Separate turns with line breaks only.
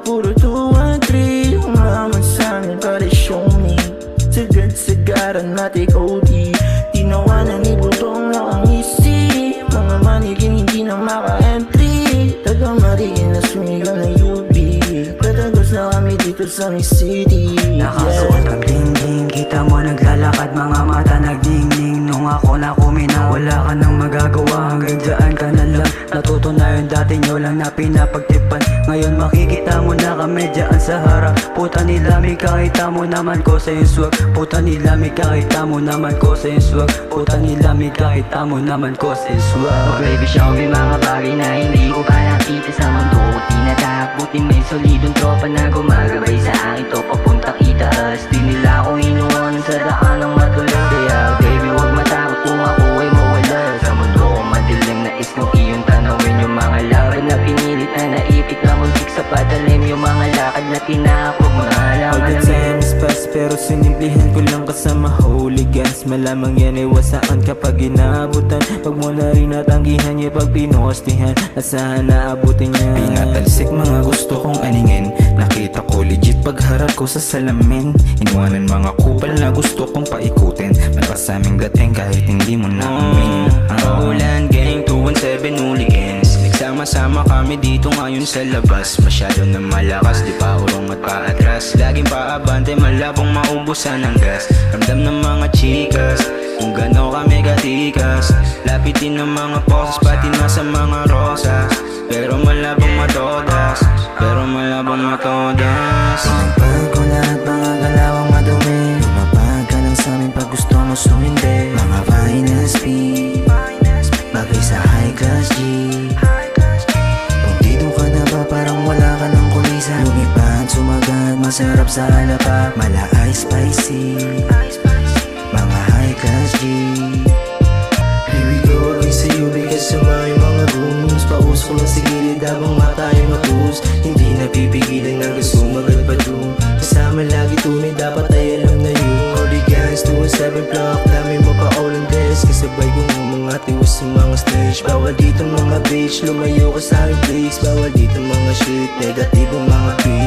puro 2 and 3. Umaman sa'min pare show me. Sagad-sagara na take OD. Tinawanan ni Bultong na ang isi. Mga manigin hindi na maka-entry. Taga-mariin na sumigaw na UB. Tatagos na kami dito sa may city.
Nakasuot ang dingding, kita mo naglalakad, mga mata nagdingning. Nung ako na kuminang, wala ka nang magagawa, hanggang dyan ka na lang. Natutunayan dati nyo lang na pinapagtipan. Ngayon makikita mo na kami dyan sa harap. Puta nila may kakita mo naman ko sa yung swag. Puta nila may kakita mo naman ko sa yung swag. Puta nila may kakita mo naman ko sa yung swag.
Oh baby, show me mga bagay na hindi ko pa nakita sa mundo ko tinatak. Buti may solidong tropa na gumagabay sa akin to papuntang itaas. Di nila ako inuwan sa daan ng matuloy. Kaya baby, wag matakot kung ako ay mawala. Sa mundo ko madilim, nais kong iyong tanawin. Yung mga laban na pinilit na naipit na muntik sa patalim. Yung mga lakad na tinakot, mga
All the time is fast pero sinimplihan ko lang kasama hooligans. Malamang yan ay wasaan kapag inaabutan. Pag mo na rin natanggihan niya pag pinuhostihan. Asahan na abutin niya.
Pinatalsik mga gusto kong aningin. Nakita ko legit pagharap ko sa salamin. Inuwanan mga kupal na gusto kong paikutin. Malakas sa aming dating kahit hindi mo na amin.
Ulan, gang 217 hooligans. Nagsama-sama kami dito ngayon sa labas. Masyado na malakas, di pa urong at paatras. Laging paabante, malabong maubusan ng gas. Ramdam ng mga chikas, kung gano'n kami katikas. Lapitin ng mga poses, pati na sa mga rosas. Pero malabong matodas, pero malabong matodas.
Sinagpag ko lahat mga galawang madumi. Lumapag ka lang sa'min pag gusto mo sumindi. Mga finance P, bagay sa high class G. Kung dito ka na ba parang wala ka ng kulisa. Lumipad, sumagad, masarap sa halapak. Mala ice spicy, mga high class G.
Here we go again sa'yo bigas sa mga goons. Paus ko lang sa gilid habang mata ay matus. Hindi napipigilan ng gusto magad pa dun. Kasama lagi tunay dapat ay alam na yun. Hooligans 217 block, dami mo pa all in this. Kasabay kong mga tiwas sa mga stage. Bawal dito mga bitch, lumayo ka sa aking place. Bawal dito mga shit, negatibong mga beat.